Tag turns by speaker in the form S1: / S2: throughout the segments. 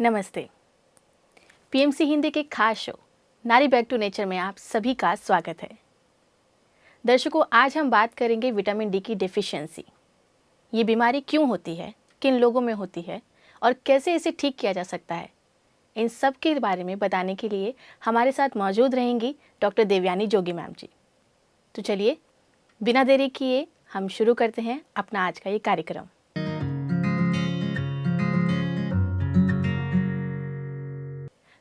S1: नमस्ते। पीएमसी हिंदी के खास शो नारी बैक टू नेचर में आप सभी का स्वागत है। दर्शकों, आज हम बात करेंगे विटामिन डी की डेफिशिएंसी। ये बीमारी क्यों होती है, किन लोगों में होती है और कैसे इसे ठीक किया जा सकता है, इन सब के बारे में बताने के लिए हमारे साथ मौजूद रहेंगी डॉक्टर देवयानी जोगी मैम जी। तो चलिए बिना देरी किए हम शुरू करते हैं अपना आज का ये कार्यक्रम।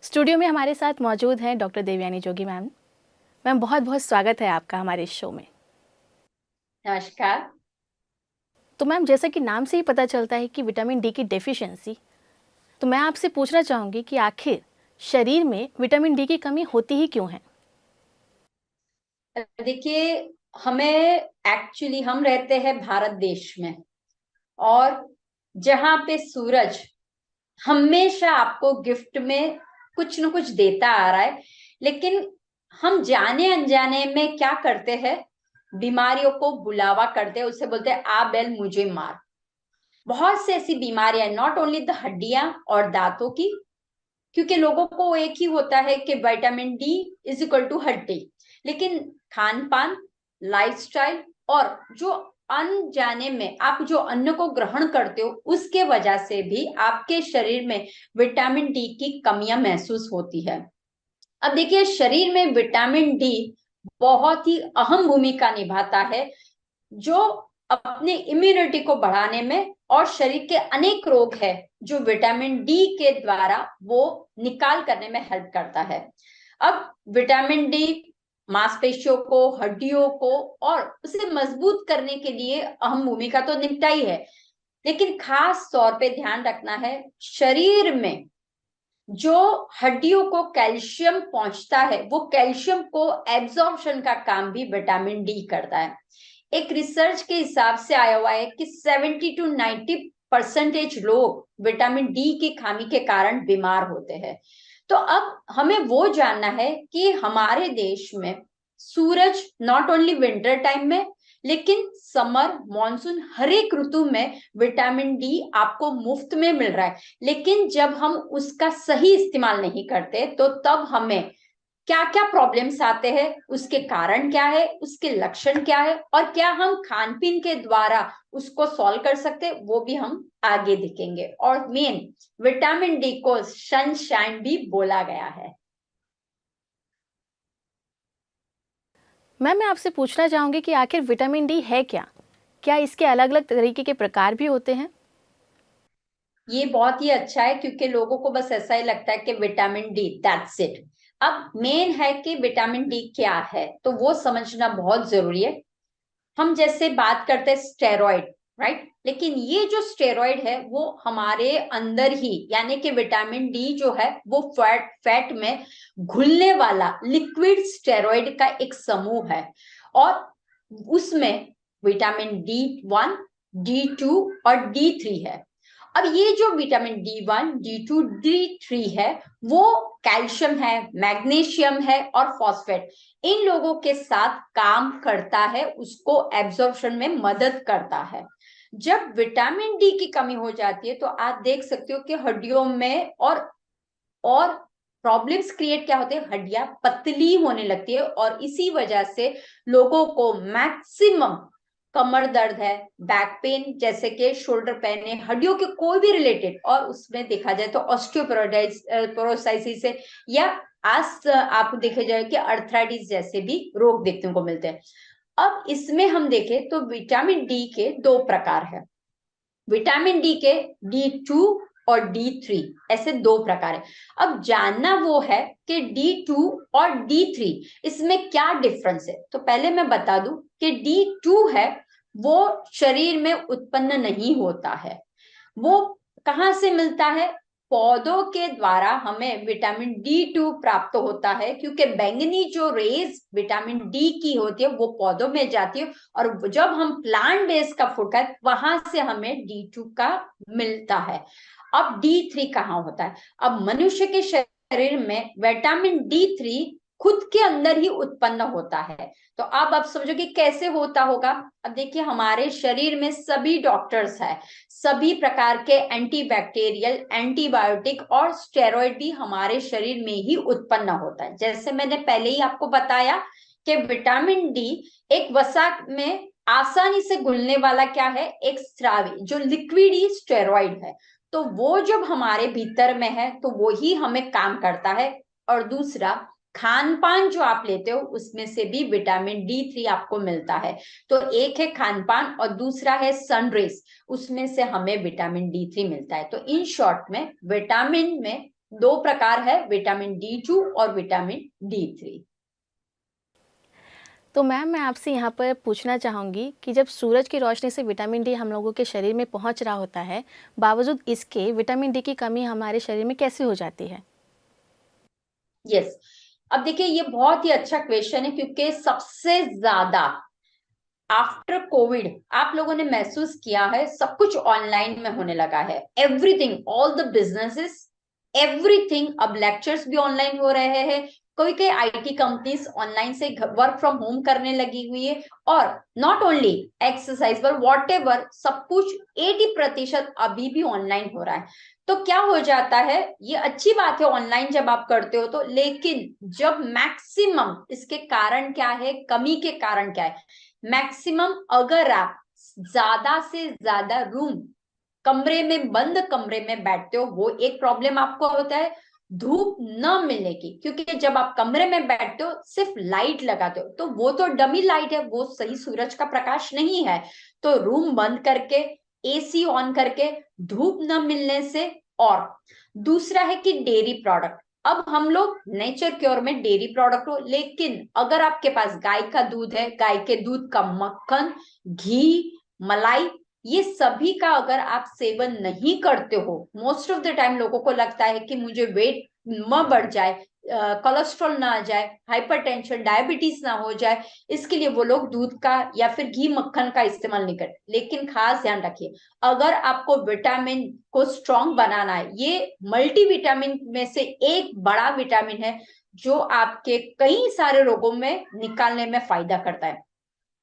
S1: स्टूडियो में हमारे साथ मौजूद हैं डॉक्टर देवयानी जोगी मैम। मैम, बहुत बहुत स्वागत है आपका हमारे इस शो में।
S2: नमस्कार।
S1: तो मैम, जैसा कि नाम से ही पता चलता है कि विटामिन डी की डेफिशिएंसी, तो मैं आपसे पूछना चाहूँगी कि आखिर शरीर में विटामिन डी की कमी होती ही क्यों है?
S2: देखिए, हमें एक्चुअली हम रहते हैं भारत देश में, और जहाँ पे सूरज हमेशा आपको गिफ्ट में कुछ न कुछ देता आ रहा है, लेकिन हम जाने अनजाने में क्या करते हैं, बीमारियों को बुलावा करते हैं, उसे बोलते हैं आ बैल मुझे मार। बहुत से ऐसी बीमारियां, नॉट ओनली द हड्डियां और दांतों की, क्योंकि लोगों को एक ही होता है कि vitamin D is equal to हड्डी, लेकिन खान पान, लाइफस्टाइल और जो अनजाने में आप जो अन्न को ग्रहण करते हो उसके वजह से भी आपके शरीर में विटामिन डी की कमियां महसूस होती है। अब देखिए, शरीर में विटामिन डी बहुत ही अहम भूमिका निभाता है, जो अपने इम्यूनिटी को बढ़ाने में, और शरीर के अनेक रोग है जो विटामिन डी के द्वारा वो निकाल करने में हेल्प करता है। अब विटामिन डी मांसपेशियों को, हड्डियों को और उसे मजबूत करने के लिए अहम भूमिका तो निभाता ही है, लेकिन खास तौर पे ध्यान रखना है, शरीर में जो हड्डियों को कैल्शियम पहुंचता है वो कैल्शियम को एब्जॉर्प्शन का काम भी विटामिन डी करता है। एक रिसर्च के हिसाब से आया हुआ है कि 70 to 90% लोग विटामिन डी की खामी के कारण बीमार होते हैं। तो अब हमें वो जानना है कि हमारे देश में सूरज नॉट ओनली विंटर टाइम में, लेकिन समर, मॉनसून, हर एक ऋतु में विटामिन डी आपको मुफ्त में मिल रहा है, लेकिन जब हम उसका सही इस्तेमाल नहीं करते तो तब हमें क्या क्या प्रॉब्लम्स आते हैं, उसके कारण क्या है, उसके लक्षण क्या है, और क्या हम खान पीन के द्वारा उसको सॉल्व कर सकते हैं, वो भी हम आगे देखेंगे। और मेन, विटामिन डी को सनशाइन भी बोला गया है।
S1: मैम, मैं आपसे पूछना चाहूँगी कि आखिर विटामिन डी है क्या? क्या इसके अलग अलग तरीके के प्रकार भी होते हैं?
S2: ये बहुत ही अच्छा है, क्योंकि लोगों को बस ऐसा ही लगता है कि विटामिन डी दैट्स इट। अब मेन है कि विटामिन डी क्या है, तो वो समझना बहुत जरूरी है। हम जैसे बात करते हैं स्टेरॉइड, राइट, लेकिन ये जो स्टेरॉइड है वो हमारे अंदर ही, यानी कि विटामिन डी जो है वो फैट में घुलने वाला लिक्विड स्टेरॉइड का एक समूह है, और उसमें विटामिन डी 1, डी 2 और डी 3 है। अब ये जो विटामिन डी 1, डी 2, डी 3 है, वो कैल्शियम है, मैग्नीशियम है और फॉस्फेट, इन लोगों के साथ काम करता है, उसको एब्जॉर्प्शन में मदद करता है। जब विटामिन डी की कमी हो जाती है तो आप देख सकते हो कि हड्डियों में और प्रॉब्लम्स क्रिएट क्या होते हैं, हड्डियां पतली होने लगती है, और इसी वजह से लोगों को मैक्सिमम कमर दर्द है, बैक पेन, जैसे कि शोल्डर पेन है, हड्डियों के कोई भी रिलेटेड, और उसमें देखा जाए तो ऑस्टियोपोरोसिस है, या आज आप देखे जाए कि अर्थराइटिस जैसे भी रोग देखने को मिलते हैं। अब इसमें हम देखें तो विटामिन डी के दो प्रकार है। विटामिन डी के डी 2 और डी 3, ऐसे दो प्रकार है। अब जानना वो है कि डी 2 और डी 3 इसमें क्या डिफरेंस है। तो पहले मैं बता दूं कि डी 2 है वो शरीर में उत्पन्न नहीं होता है, वो कहाँ से मिलता है, पौधों के द्वारा हमें विटामिन डी 2 प्राप्त होता है, क्योंकि बैंगनी जो रेज विटामिन डी की होती है वो पौधों में जाती है, और जब हम प्लांट बेस का फूड खाते वहां से हमें डी 2 का मिलता है। अब डी 3 कहाँ होता है, अब मनुष्य के शरीर में विटामिन डी 3 खुद के अंदर ही उत्पन्न होता है। तो अब आप समझो कि कैसे होता होगा। अब देखिए, हमारे शरीर में सभी डॉक्टर्स है, सभी प्रकार के एंटीबैक्टीरियल, एंटीबायोटिक और स्टेरॉइड भी हमारे शरीर में ही उत्पन्न होता है। जैसे मैंने पहले ही आपको बताया कि विटामिन डी एक वसा में आसानी से घुलने वाला क्या है, एक स्रावी जो लिक्विड ही स्टेरॉइड है। तो वो जब हमारे भीतर में है तो वो ही हमें काम करता है। और दूसरा, खान पान जो आप लेते हो उसमें से भी विटामिन डी3 आपको मिलता है। तो एक है खान पान और दूसरा है सनरेज, उसमें से हमें विटामिन डी3 मिलता है। तो इन शॉर्ट में विटामिन में दो प्रकार है, विटामिन डी2 और विटामिन डी3।
S1: तो मैम मैं आपसे यहाँ पर पूछना चाहूँगी कि जब सूरज की रोशनी से विटामिन डी हम लोगों के शरीर में पहुँच रहा होता है, बावजूद इसके विटामिन डी की कमी हमारे शरीर में कैसे हो जाती है?
S2: यस, अब देखिए ये बहुत ही अच्छा क्वेश्चन है, क्योंकि सबसे ज्यादा आफ्टर कोविड आप लोगों ने महसूस किया है सब कुछ ऑनलाइन में होने लगा है। Everything, all the businesses, everything, अब लेक्चर्स भी ऑनलाइन हो रहे हैं। कोई कोई आईटी कंपनीज ऑनलाइन से वर्क फ्रॉम होम करने लगी हुई है। और नॉट ओनली एक्सरसाइज पर वॉट एवर, सब कुछ 80% अभी भी ऑनलाइन हो रहा है। तो क्या हो जाता है, ये अच्छी बात है ऑनलाइन जब आप करते हो तो, लेकिन जब मैक्सिमम, इसके कारण क्या है, कमी के कारण क्या है, मैक्सिमम अगर आप ज्यादा से ज्यादा रूम, कमरे में, बंद कमरे में बैठते हो, वो एक प्रॉब्लम आपको होता है, धूप न मिलने की। क्योंकि जब आप कमरे में बैठते हो सिर्फ लाइट लगाते हो तो वो तो डमी लाइट है, वो सही सूरज का प्रकाश नहीं है। तो रूम बंद करके, एसी ऑन करके, धूप न मिलने से। और दूसरा है कि डेयरी प्रोडक्ट, अब हम लोग नेचर क्योर में डेयरी प्रोडक्ट हो, लेकिन अगर आपके पास गाय का दूध है, गाय के दूध का मक्खन, घी, मलाई, ये सभी का अगर आप सेवन नहीं करते हो, मोस्ट ऑफ द टाइम लोगों को लगता है कि मुझे वेट न बढ़ जाए, कोलेस्ट्रॉल ना आ जाए, हाइपरटेंशन, डायबिटीज ना हो जाए, इसके लिए वो लोग दूध का या फिर घी मक्खन का इस्तेमाल नहीं करते। लेकिन खास ध्यान रखिए, अगर आपको विटामिन को स्ट्रॉन्ग बनाना है, ये मल्टी विटामिन में से एक बड़ा विटामिन है जो आपके कई सारे रोगों में निकालने में फायदा करता है।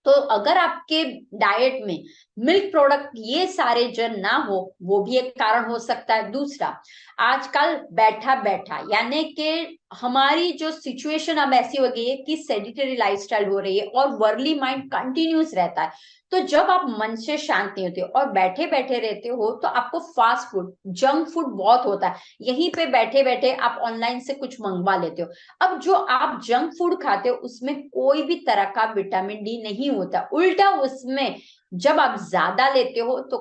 S2: तो अगर आपके डाइट में मिल्क प्रोडक्ट ये सारे जो ना हो, वो भी एक कारण हो सकता है। दूसरा, आजकल बैठा बैठा, यानी कि हमारी जो सिचुएशन अब ऐसी हो गई है कि सेडिटरी लाइफस्टाइल हो रही है और वर्ली माइंड कंटिन्यूस रहता है। तो जब आप मन से शांत नहीं होते हो और बैठे बैठे रहते हो तो आपको फास्ट फूड, जंक फूड बहुत होता है। यहीं पे बैठे बैठे आप ऑनलाइन से कुछ मंगवा लेते हो। अब जो आप जंक फूड खाते हो उसमें कोई भी तरह का विटामिन डी नहीं होता, उल्टा उसमें जब आप ज्यादा लेते हो तो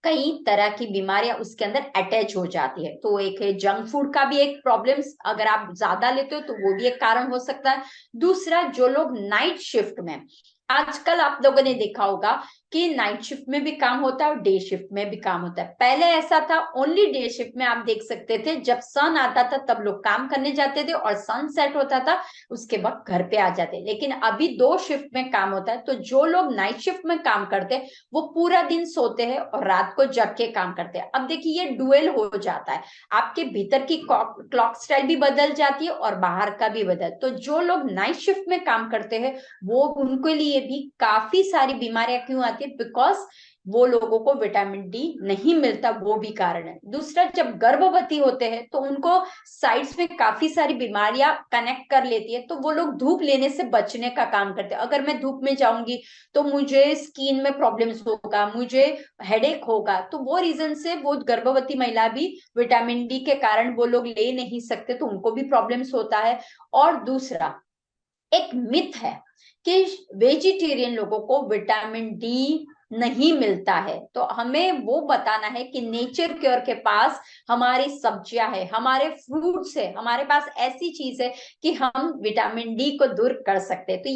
S2: कई तरह की बीमारियां उसके अंदर अटैच हो जाती है। तो एक है जंक फूड का भी एक प्रॉब्लम, अगर आप ज्यादा लेते हो तो वो भी एक कारण हो सकता है। दूसरा, जो लोग नाइट शिफ्ट में, आजकल आप लोगों ने देखा होगा कि नाइट शिफ्ट में भी काम होता है और डे शिफ्ट में भी काम होता है। पहले ऐसा था, ओनली डे शिफ्ट में आप देख सकते थे, जब सन आता था तब लोग काम करने जाते थे और सन सेट होता था उसके बाद घर पे आ जाते। लेकिन अभी दो शिफ्ट में काम होता है। तो जो लोग नाइट शिफ्ट में काम करते हैं वो पूरा दिन सोते हैं और रात को जग के काम करते हैं। अब देखिए, ये डुअल हो जाता है, आपके भीतर की क्लॉक स्टाइल भी बदल जाती है और बाहर का भी बदल। तो जो लोग नाइट शिफ्ट में काम करते हैं वो, उनके लिए भी काफी सारी बीमारियां क्यों आती है, बिकॉज वो लोगों को विटामिन डी नहीं मिलता, वो भी कारण है। दूसरा, जब गर्भवती होते हैं तो उनको साइड्स में काफी सारी बीमारियां कनेक्ट कर लेती है, तो वो लोग धूप लेने से बचने का काम करते हैं। अगर मैं धूप में जाऊंगी तो मुझे स्किन में प्रॉब्लम्स होगा, मुझे हेडेक होगा, तो वो रीजन से वो गर्भवती महिला भी विटामिन डी के कारण वो लोग ले नहीं सकते, तो उनको भी प्रॉब्लम्स होता है। और दूसरा, एक मिथ है कि वेजिटेरियन लोगों को विटामिन डी नहीं मिलता है। तो हमें वो बताना है कि नेचर क्योर के पास हमारी सब्जियां है, हमारे फ्रूट्स है, हमारे पास ऐसी चीज है कि हम विटामिन डी को दूर कर सकते हैं। तो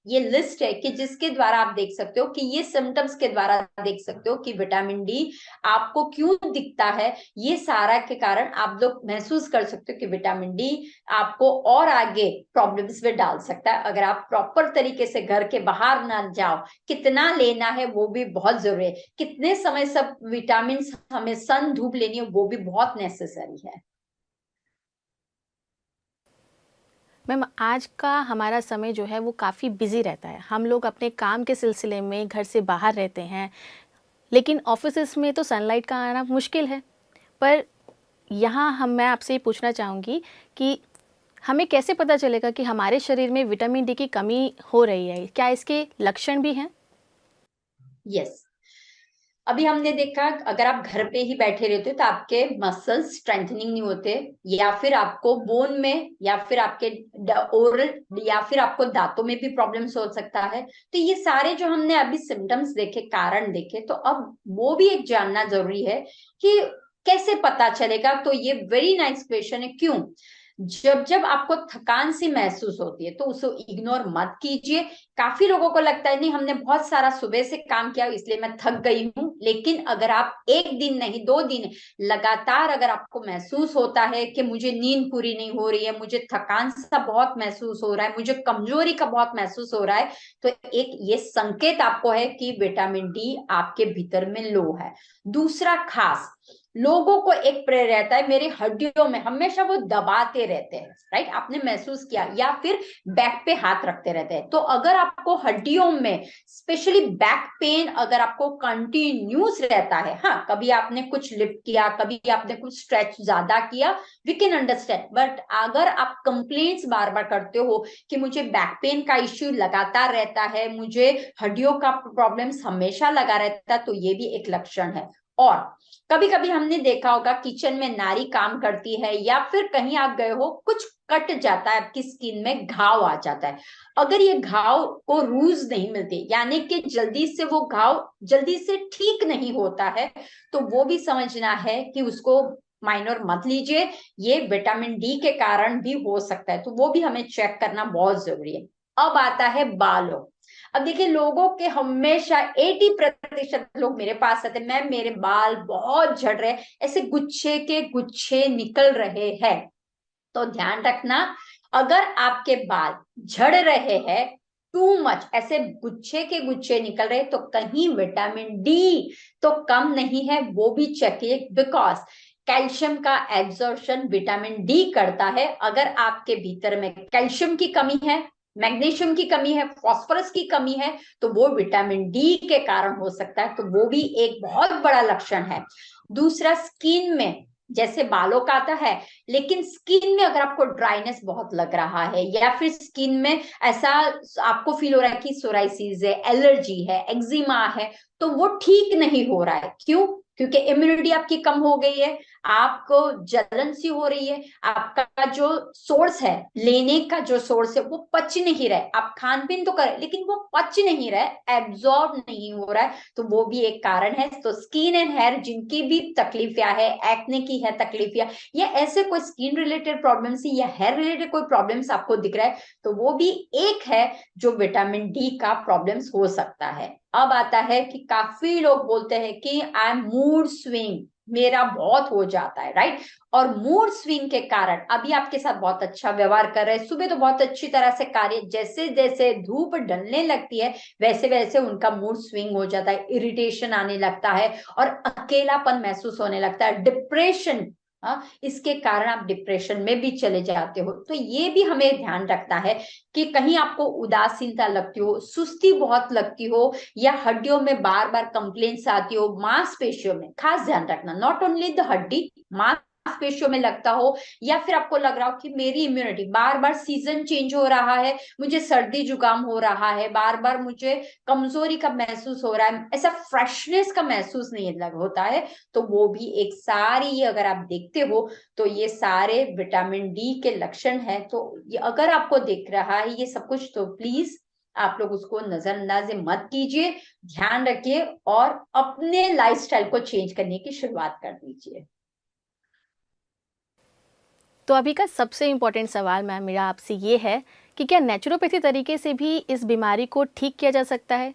S2: ये लिस्ट है कि जिसके द्वारा आप देख सकते हो कि ये सिम्टम्स के द्वारा देख सकते हो कि विटामिन डी आपको क्यों दिखता है। ये सारा के कारण आप लोग महसूस कर सकते हो कि विटामिन डी आपको और आगे प्रॉब्लम्स में डाल सकता है अगर आप प्रॉपर तरीके से घर के बाहर ना जाओ। कितना लेना है वो भी बहुत जरूरी है, कितने समय सब विटामिन हमें सन धूप लेनी है वो भी बहुत नेसेसरी है।
S1: मैम, आज का हमारा समय जो है वो काफ़ी बिजी रहता है। हम लोग अपने काम के सिलसिले में घर से बाहर रहते हैं, लेकिन ऑफिसेस में तो सनलाइट का आना मुश्किल है। पर यहाँ मैं आपसे ये पूछना चाहूँगी कि हमें कैसे पता चलेगा कि हमारे शरीर में विटामिन डी की कमी हो रही है? क्या इसके लक्षण भी हैं?
S2: यस, अभी हमने देखा अगर आप घर पे ही बैठे रहते हो तो आपके मसल्स स्ट्रेंथनिंग नहीं होते, या फिर आपको बोन में, या फिर आपके ओरल, या फिर आपको दांतों में भी प्रॉब्लम्स हो सकता है। तो ये सारे जो हमने अभी सिम्टम्स देखे, कारण देखे, तो अब वो भी एक जानना जरूरी है कि कैसे पता चलेगा। तो ये वेरी नाइस क्वेश्चन है। क्यों? जब जब आपको थकान सी महसूस होती है तो उसे इग्नोर मत कीजिए। काफी लोगों को लगता है नहीं, हमने बहुत सारा सुबह से काम किया इसलिए मैं थक गई हूं। लेकिन अगर आप एक दिन नहीं, 2 दिन लगातार अगर आपको महसूस होता है कि मुझे नींद पूरी नहीं हो रही है, मुझे थकान सा बहुत महसूस हो रहा है, मुझे कमजोरी का बहुत महसूस हो रहा है, तो एक ये संकेत आपको है कि विटामिन डी आपके भीतर में लो है। दूसरा खास, लोगों को एक प्रेर रहता है मेरी हड्डियों में, हमेशा वो दबाते रहते हैं, राइट? आपने महसूस किया, या फिर बैक पे हाथ रखते रहते हैं। तो अगर आपको हड्डियों में स्पेशली बैक पेन अगर आपको कंटिन्यूस रहता है, हाँ, कभी आपने कुछ लिफ्ट किया, कभी आपने कुछ स्ट्रेच ज्यादा किया, वी कैन अंडरस्टैंड। बट अगर आप कंप्लेंट्स बार बार करते हो कि मुझे बैक पेन का इश्यू लगातार रहता है, मुझे हड्डियों का प्रॉब्लम्स हमेशा लगा रहता है, तो ये भी एक लक्षण है। और कभी कभी हमने देखा होगा किचन में नारी काम करती है, या फिर कहीं आप गए हो, कुछ कट जाता है, आपकी स्किन में घाव आ जाता है। अगर ये घाव को रूज नहीं मिलती, यानी कि जल्दी से वो घाव जल्दी से ठीक नहीं होता है, तो वो भी समझना है कि उसको माइनर मत लीजिए, ये विटामिन डी के कारण भी हो सकता है। तो वो भी हमें चेक करना बहुत जरूरी है। अब आता है बालों। अब देखिए, लोगों के हमेशा 80% लोग मेरे पास आते हैं, मैम मेरे बाल बहुत झड़ रहे हैं, ऐसे गुच्छे के गुच्छे निकल रहे हैं। तो ध्यान रखना, अगर आपके बाल झड़ रहे हैं, टू मच ऐसे गुच्छे के गुच्छे निकल रहे, तो कहीं विटामिन डी तो कम नहीं है, वो भी चेकिए। बिकॉज कैल्शियम का एब्जॉर्प्शन विटामिन डी करता है। अगर आपके भीतर में कैल्शियम की कमी है, मैग्नीशियम की कमी है, फास्फोरस की कमी है, तो वो विटामिन डी के कारण हो सकता है। तो वो भी एक बहुत बड़ा लक्षण है। दूसरा, स्किन में जैसे बालों का आता है, लेकिन स्किन में अगर आपको ड्राइनेस बहुत लग रहा है, या फिर स्किन में ऐसा आपको फील हो रहा है कि सोराइसिस है, एलर्जी है, एक्जिमा है, तो वो ठीक नहीं हो रहा है। क्यों? क्योंकि इम्यूनिटी आपकी कम हो गई है, आपको जलन सी हो रही है, आपका जो सोर्स है, लेने का जो सोर्स है, वो पच नहीं रहा है। आप खान पीन तो करें, लेकिन वो पच नहीं रहा है, एब्जॉर्ब नहीं हो रहा है, तो वो भी एक कारण है। तो स्किन एंड हेयर जिनकी भी तकलीफ है, एक्ने की है तकलीफ, या ऐसे कोई स्किन रिलेटेड प्रॉब्लम्स या हेयर रिलेटेड कोई प्रॉब्लम्स आपको दिख रहा है, तो वो भी एक है जो विटामिन डी का प्रॉब्लम्स हो सकता है। अब आता है कि काफी लोग बोलते हैं कि आई एम मूड स्विंग, मेरा बहुत हो जाता है, राइट? और मूड स्विंग के कारण अभी आपके साथ बहुत अच्छा व्यवहार कर रहे हैं, सुबह तो बहुत अच्छी तरह से कार्य, जैसे जैसे धूप ढलने लगती है वैसे वैसे उनका मूड स्विंग हो जाता है, इरिटेशन आने लगता है, और अकेलापन महसूस होने लगता है, डिप्रेशन। इसके कारण आप डिप्रेशन में भी चले जाते हो। तो ये भी हमें ध्यान रखना है कि कहीं आपको उदासीनता लगती हो, सुस्ती बहुत लगती हो, या हड्डियों में बार बार कंप्लेंट्स आती हो, मांसपेशियों में खास ध्यान रखना, नॉट ओनली द हड्डी, मांसपेशियों में लगता हो, या फिर आपको लग रहा हो कि मेरी इम्यूनिटी बार बार, सीजन चेंज हो रहा है, मुझे सर्दी जुकाम हो रहा है, बार बार मुझे कमजोरी का महसूस हो रहा है, ऐसा फ्रेशनेस का महसूस नहीं होता है, तो वो भी एक सारी, अगर आप देखते हो तो ये सारे विटामिन डी के लक्षण है। तो ये अगर आपको दिख रहा है ये सब कुछ, तो प्लीज आप लोग उसको नजरअंदाज मत कीजिए, ध्यान रखिए, और अपने लाइफस्टाइल को चेंज करने की शुरुआत कर दीजिए।
S1: तो अभी का सबसे इम्पोर्टेंट सवाल मैम मेरा आपसे ये है कि क्या नेचुरोपैथी तरीके से भी इस बीमारी को ठीक किया जा सकता है?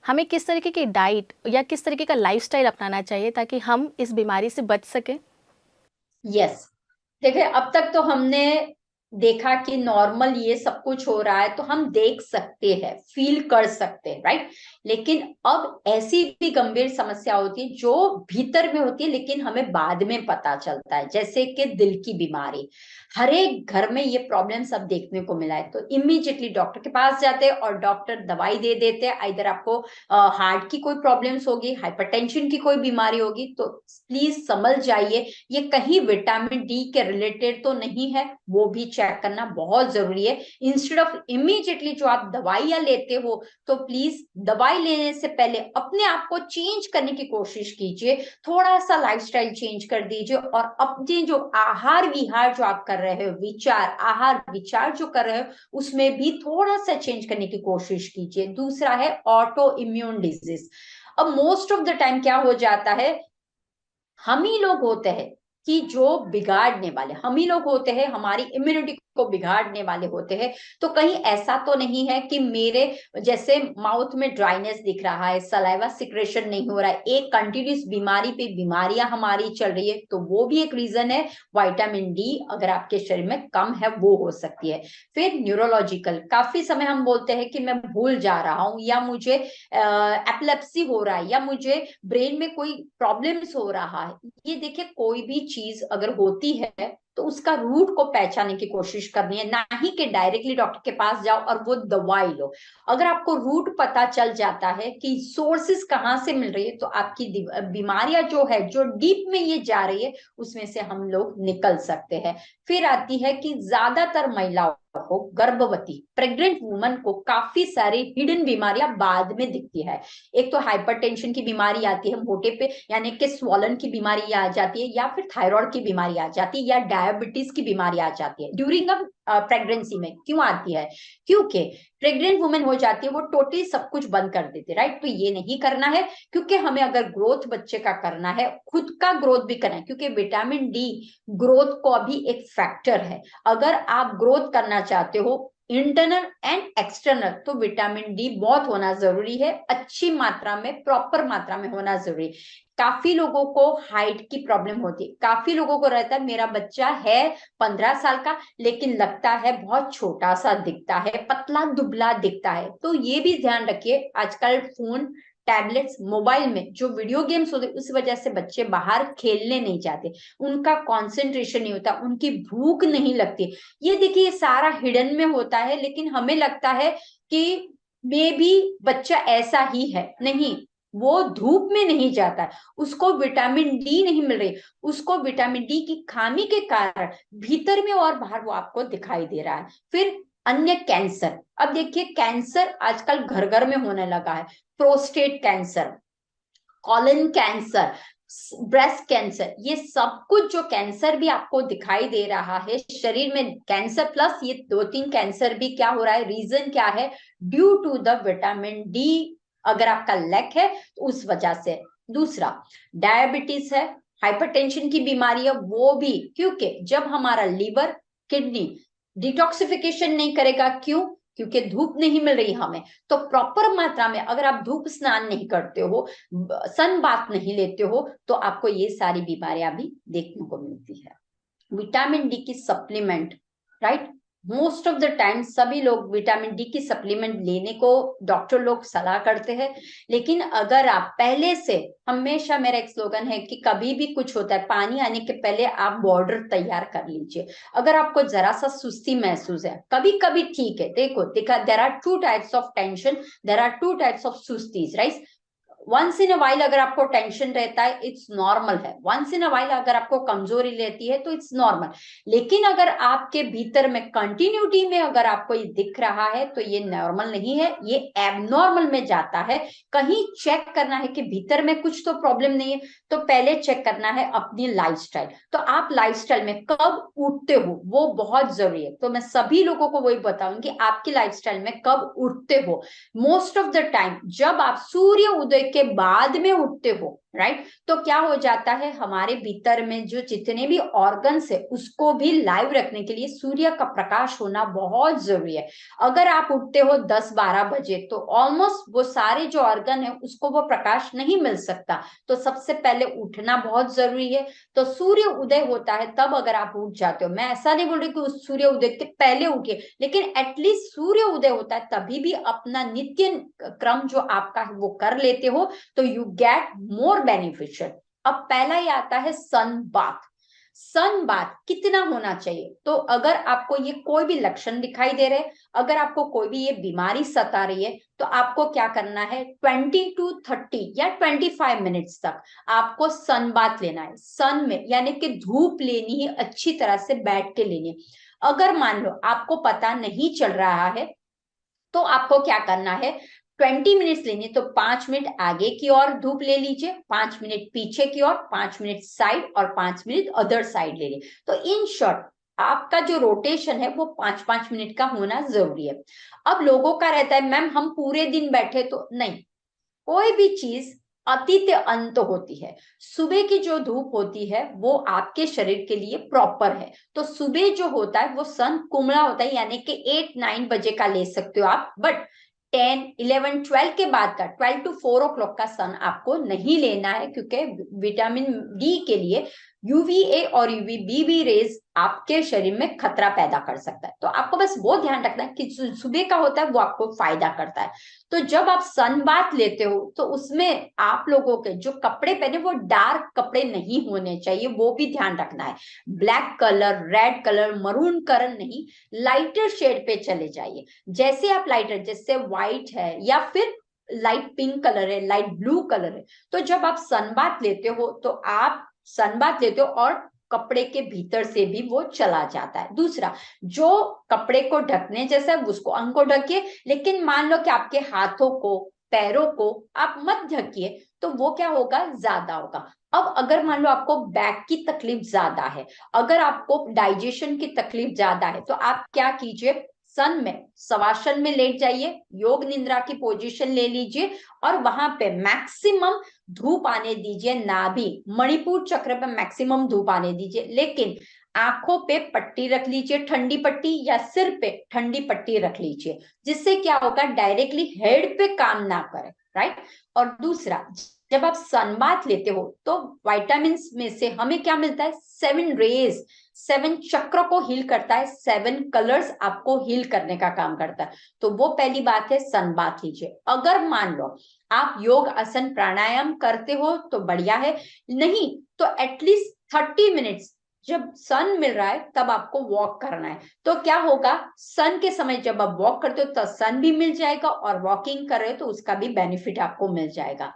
S1: हमें किस तरीके की डाइट या किस तरीके का लाइफस्टाइल अपनाना चाहिए ताकि हम इस बीमारी से बच सकें?
S2: यस, देखिए, अब तक तो हमने देखा कि नॉर्मल ये सब कुछ हो रहा है तो हम देख सकते हैं, फील कर सकते हैं, राइट। लेकिन अब ऐसी भी गंभीर समस्या होती है जो भीतर में होती है लेकिन हमें बाद में पता चलता है, जैसे कि दिल की बीमारी। हर एक घर में ये प्रॉब्लम सब देखने को मिला है, तो इमीडिएटली डॉक्टर के पास जाते हैं और डॉक्टर दवाई दे देते हैं। इधर आपको हार्ट की कोई प्रॉब्लम्स होगी, हाइपरटेंशन की कोई बीमारी होगी, तो प्लीज समझ जाइए ये कहीं विटामिन डी के रिलेटेड तो नहीं है, वो भी चेक करना बहुत जरूरी है। इंस्टेड ऑफ इमीडिएटली जो आप दवाइयां लेते हो, तो प्लीज दवाई लेने से पहले अपने आप को चेंज करने की कोशिश कीजिए, थोड़ा सा लाइफस्टाइल चेंज कर दीजिए और अपने जो आहार विहार जो आप कर रहे हो, विचार आहार विचार जो कर रहे हो, उसमें भी थोड़ा सा चेंज करने की कोशिश कीजिए। दूसरा है ऑटो इम्यून डिजीज। अब मोस्ट ऑफ द टाइम क्या हो जाता है, हम ही लोग होते हैं कि जो बिगाड़ने वाले, हम ही लोग होते हैं, हमारी इम्यूनिटी को बिगाड़ने वाले होते हैं। तो कहीं ऐसा तो नहीं है कि मेरे जैसे माउथ में ड्राइनेस दिख रहा है, सलाइवा सिक्रेशन नहीं हो रहा है, एक कंटिन्यूस बीमारी पे बीमारियां हमारी चल रही है, तो वो भी एक रीजन है। विटामिन डी अगर आपके शरीर में कम है वो हो सकती है। फिर न्यूरोलॉजिकल, काफी समय हम बोलते हैं कि मैं भूल जा रहा हूँ, या मुझे एपिलेप्सी हो रहा है, या मुझे ब्रेन में कोई प्रॉब्लम्स हो रहा है। ये देखिए, कोई भी चीज अगर होती है तो उसका रूट को पहचानने की कोशिश करनी है, ना ही कि डायरेक्टली डॉक्टर के पास जाओ और वो दवाई लो। अगर आपको रूट पता चल जाता है कि सोर्सेस कहाँ से मिल रही है, तो आपकी बीमारियां जो है, जो डीप में ये जा रही है, उसमें से हम लोग निकल सकते हैं। फिर आती है कि ज्यादातर महिलाओं को, गर्भवती प्रेग्नेंट वुमन को काफी सारी हिडन बीमारियां बाद में दिखती है। एक तो हाइपरटेंशन की बीमारी आती है, मोटेपे यानी कि स्वॉलन की बीमारी आ जाती है, या फिर थायराइड की बीमारी आ जाती है, या डायबिटीज की बीमारी आ जाती है ड्यूरिंग अ प्रेगनेंसी में। क्यों आती है? क्योंकि प्रेग्नेंट वुमेन हो जाती है, वो टोटली सब कुछ बंद कर देती है, राइट। तो ये नहीं करना है, क्योंकि हमें अगर ग्रोथ बच्चे का करना है, खुद का ग्रोथ भी करना है, क्योंकि विटामिन डी ग्रोथ को अभी एक फैक्टर है। अगर आप ग्रोथ करना चाहते हो इंटरनल एंड एक्सटर्नल, तो विटामिन डी बहुत होना जरूरी है, अच्छी मात्रा में, प्रॉपर मात्रा में होना जरूरी है। काफी लोगों को हाइट की प्रॉब्लम होती है, काफी लोगों को रहता है मेरा बच्चा है 15 साल का लेकिन लगता है बहुत छोटा सा दिखता है, पतला दुबला दिखता है। तो ये भी ध्यान रखिए, आजकल फोन, टैबलेट्स, मोबाइल में जो वीडियो गेम्स होते, उस वजह से बच्चे बाहर खेलने नहीं जाते, उनका कंसंट्रेशन नहीं होता, उनकी भूख नहीं लगती। ये देखिए, ये सारा हिडन में होता है, लेकिन हमें लगता है कि मे बी बच्चा ऐसा ही है। नहीं, वो धूप में नहीं जाता है, उसको विटामिन डी नहीं मिल रही, उसको विटामिन डी की खामी के कारण भीतर में और बाहर वो आपको दिखाई दे रहा है। फिर अन्य कैंसर, अब देखिए कैंसर आजकल घर घर में होने लगा है। Prostate cancer, colon cancer, breast cancer, ये सब कुछ जो कैंसर भी आपको दिखाई दे रहा है शरीर में, कैंसर प्लस ये 2-3 कैंसर भी क्या हो रहा है, रीजन क्या है? Due to the vitamin D अगर आपका लैक है तो उस वजह से। दूसरा डायबिटीज है, हाइपरटेंशन की बीमारी है, वो भी क्योंकि जब हमारा लीवर, किडनी डिटॉक्सिफिकेशन नहीं करेगा। क्यों? क्योंकि धूप नहीं मिल रही हमें। तो प्रॉपर मात्रा में अगर आप धूप स्नान नहीं करते हो, सन बाथ नहीं लेते हो, तो आपको ये सारी बीमारियां भी देखने को मिलती है। विटामिन डी की supplement, right, most of the time सभी लोग विटामिन डी की सप्लीमेंट लेने को डॉक्टर लोग सलाह करते हैं। लेकिन अगर आप पहले से, हमेशा मेरा एक स्लोगन है कि कभी भी कुछ होता है, पानी आने के पहले आप बॉर्डर तैयार कर लीजिए। अगर आपको जरा सा सुस्ती महसूस है, कभी कभी ठीक है, देखो देखा, there are two types of tension, there are two types of सुस्तीज, right. Once in a while अगर आपको टेंशन रहता है, इट्स नॉर्मल है। वंस इन अ वाइल अगर आपको कमजोरी रहती है, तो इट्स नॉर्मल। लेकिन अगर आपके भीतर में कंटिन्यूटी में अगर आपको ये दिख रहा है, तो ये नॉर्मल नहीं है, ये एबनॉर्मल में जाता है। कहीं चेक करना है कि भीतर में कुछ तो प्रॉब्लम नहीं है, तो पहले चेक करना है अपनी लाइफस्टाइल। तो आप लाइफस्टाइल में कब उठते हो वो बहुत जरूरी है। तो मैं सभी लोगों को वही बताऊंगी, आपकी लाइफस्टाइल में कब उठते हो। मोस्ट ऑफ द टाइम जब आप सूर्य उदय के बाद में उठते हो, राइट, तो क्या हो जाता है, हमारे भीतर में जो जितने भी ऑर्गन्स है उसको भी लाइव रखने के लिए सूर्य का प्रकाश होना बहुत जरूरी है। अगर आप उठते हो 10-12 बजे तो ऑलमोस्ट वो सारे जो ऑर्गन है उसको वो प्रकाश नहीं मिल सकता। तो सबसे पहले उठना बहुत जरूरी है। तो सूर्य उदय होता है तब अगर आप उठ जाते हो, मैं ऐसा नहीं बोल रही कि उस सूर्य उदय के पहले उठिए, लेकिन एटलीस्ट सूर्य उदय होता है तभी भी अपना नित्य क्रम जो आपका है वो कर लेते हो, तो यू गेट मोर बेनिफिशियल। अब पहला ही आता है सन बाथ। सन बाथ कितना होना चाहिए? तो अगर आपको ये कोई भी लक्षण दिखाई दे रहे, अगर आपको कोई भी ये बीमारी सता रही है, तो आपको क्या करना है, 20 to 30 या 25 मिनट्स तक आपको सन बाथ लेना है। सन में यानी कि धूप लेनी है, अच्छी तरह से बैठ के लेनी है। अगर मान लो आपको पता नहीं चल रहा है तो आपको क्या करना है, 20 मिनट्स लेनी है, तो 5 मिनट आगे की ओर धूप ले लीजिए, 5 मिनट पीछे की ओर, 5 मिनट साइड और 5 मिनट अदर साइड ले लीजिए। तो इन शॉर्ट आपका जो रोटेशन है वो 5-5 मिनट का होना जरूरी है। अब लोगों का रहता है मैम हम पूरे दिन बैठे, तो नहीं, कोई भी चीज अतिथ्य अंत होती है। सुबह की जो धूप होती है वो आपके शरीर के लिए प्रॉपर है। तो सुबह जो होता है वो सन कुमड़ा होता है, यानी कि 8-9 बजे का ले सकते हो आप, बट 10, 11, 12 के बाद का 12 to 4 o'clock का सन आपको नहीं लेना है, क्योंकि विटामिन डी के लिए यूवीए और यूवीबी रेज आपके शरीर में खतरा पैदा कर सकता है। तो आपको बस वो ध्यान रखना है कि सुबह का होता है वो आपको फायदा करता है। तो जब आप सन बाथ लेते हो तो उसमें आप लोगों के जो कपड़े पहने वो डार्क कपड़े नहीं होने चाहिए, वो भी ध्यान रखना है। Black colour, red colour, maroon colour नहीं, लाइटर शेड पे चले जाइए। जैसे आप लाइटर, जैसे व्हाइट है या फिर लाइट पिंक कलर है, लाइट ब्लू कलर है, तो जब आप सन बाथ लेते हो तो आप सन बाथ लेते हो और कपड़े के भीतर से भी वो चला जाता है। दूसरा, जो कपड़े को ढकने जैसा है उसको अंग को ढकिए, लेकिन मान लो कि आपके हाथों को, पैरों को आप मत ढकिए, तो वो क्या होगा, ज्यादा होगा। अब अगर मान लो आपको बैक की तकलीफ ज्यादा है, अगर आपको डाइजेशन की तकलीफ ज्यादा है, तो आप क्या कीजिए, सन में शवासन में लेट जाइए, योग निद्रा की पोजीशन ले लीजिए और वहां पे मैक्सिमम धूप आने दीजिए। नाभि मणिपुर चक्र पे मैक्सिमम धूप आने दीजिए, लेकिन आंखों पे पट्टी रख लीजिए, ठंडी पट्टी, या सिर पे ठंडी पट्टी रख लीजिए, जिससे क्या होगा, डायरेक्टली हेड पे काम ना करे, राइट। और दूसरा, जब आप सनबाथ लेते हो तो विटामिन में से हमें क्या मिलता है, 7 रेज, 7 चक्र को हील करता है, 7 कलर्स आपको हील करने का काम करता है। तो वो पहली बात है, सनबाथ लीजिए। अगर मान लो आप योग, आसन, प्राणायाम करते हो तो बढ़िया है, नहीं तो एटलीस्ट 30 मिनट्स जब सन मिल रहा है तब आपको वॉक करना है। तो क्या होगा, सन के समय जब आप वॉक करते हो तो सन भी मिल जाएगा और वॉकिंग कर रहे हो तो उसका भी बेनिफिट आपको मिल जाएगा।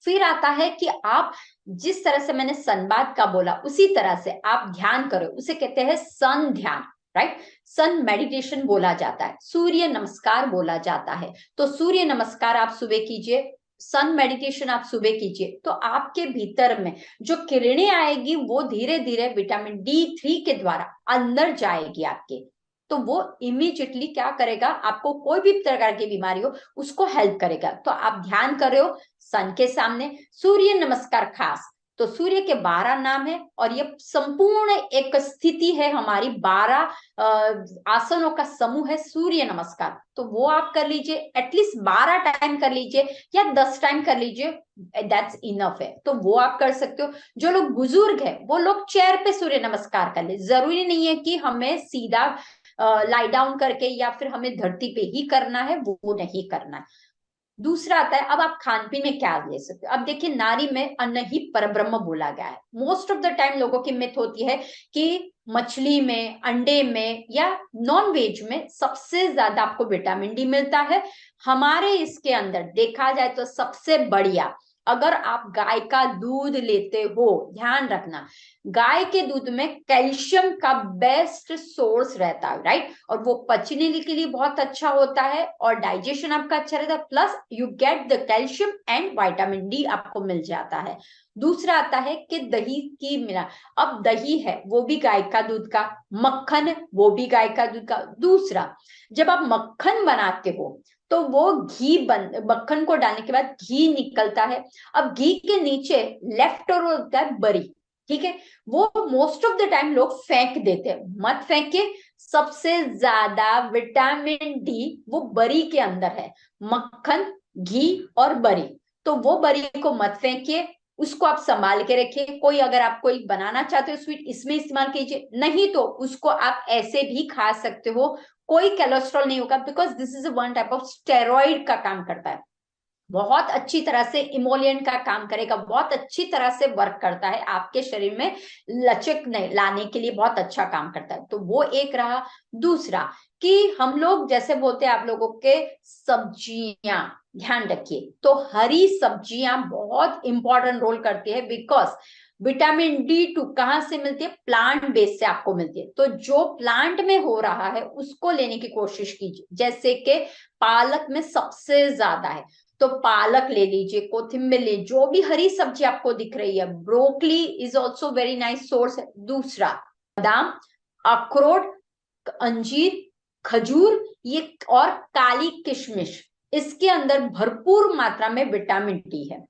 S2: फिर आता है कि आप जिस तरह से मैंने सनबाथ का बोला उसी तरह से आप ध्यान करो, उसे कहते हैं सन ध्यान, राइट। सन मेडिटेशन बोला जाता है, सूर्य नमस्कार बोला जाता है। तो सूर्य नमस्कार आप सुबह कीजिए, सन मेडिटेशन आप सुबह कीजिए, तो आपके भीतर में जो किरणें आएगी वो धीरे धीरे विटामिन D3 के द्वारा अंदर जाएगी आपके, तो वो इमीडिएटली क्या करेगा, आपको कोई भी प्रकार की बीमारी हो उसको हेल्प करेगा। तो आप ध्यान कर रहे हो सन के सामने, सूर्य नमस्कार खास, तो सूर्य के 12 नाम है और ये संपूर्ण एक स्थिति है हमारी, 12 आसनों का समूह है सूर्य नमस्कार। तो वो आप कर लीजिए, एटलीस्ट 12 टाइम कर लीजिए या 10 टाइम कर लीजिए, दैट्स इनफ है। तो वो आप कर सकते हो। जो लोग बुजुर्ग है वो लोग चेयर पे सूर्य नमस्कार कर ले, जरूरी नहीं है कि हमें सीधा लाई डाउन करके या फिर हमें धरती पे ही करना है, वो नहीं करना है। दूसरा आता है, अब आप खान पीन में क्या ले सकते हो। अब देखिए, नारी में अन्न ही परब्रह्म बोला गया है। मोस्ट ऑफ द टाइम लोगों की मिथ होती है कि मछली में, अंडे में या नॉन वेज में सबसे ज्यादा आपको विटामिन डी मिलता है। हमारे इसके अंदर देखा जाए तो सबसे बढ़िया, अगर आप गाय का दूध लेते हो, ध्यान रखना गाय के दूध में कैल्शियम का बेस्ट सोर्स रहता है, राइट। और वो पचने के लिए बहुत अच्छा होता है और डाइजेशन आपका अच्छा रहता है, plus you get the calcium and vitamin D आपको मिल जाता है। दूसरा आता है कि दही की मिला, अब दही है वो भी गाय का दूध का, मक्खन वो भी गाय का दूध का। दूसरा, जब आप मक्खन बनाते हो तो तो वो घी मक्खन को डालने के बाद घी निकलता है। अब घी के नीचे लेफ्ट ओवर होता है बरी, ठीक है, वो मोस्ट ऑफ द टाइम लोग फेंक देते हैं, मत फेंके। सबसे ज्यादा विटामिन डी वो बरी के अंदर है, मक्खन, घी और बरी। तो वो बरी को मत फेंकिए, उसको आप संभाल के रखिए। कोई अगर आप कोई बनाना चाहते हो स्वीट, इसमें इस्तेमाल कीजिए, नहीं तो उसको आप ऐसे भी खा सकते हो, कोई कोलेस्ट्रॉल नहीं होगा, because this is one type of steroid का काम करता है, बहुत अच्छी तरह से इमोलिएंट का काम करेगा, बहुत अच्छी तरह से वर्क करता है, आपके शरीर में लचक लाने के लिए बहुत अच्छा काम करता है। तो वो एक रहा। दूसरा कि हम लोग जैसे बोलते हैं आप लोगों के सब्जियां ध्यान रखिए, तो हरी सब्जियां बहुत इंपॉर्टेंट रोल करती है, बिकॉज विटामिन डी 2 कहां से मिलती है? प्लांट बेस से आपको मिलती है। तो जो प्लांट में हो रहा है उसको लेने की कोशिश कीजिए, जैसे कि पालक में सबसे ज्यादा है, तो पालक ले लीजिए, कोथिंबीर ले, जो भी हरी सब्जी आपको दिख रही है, broccoli is also very nice source है। दूसरा बादाम, अखरोट, अंजीर, खजूर, ये और काली किशमिश, इसके अंदर भरपूर मात्रा में विटामिन डी है।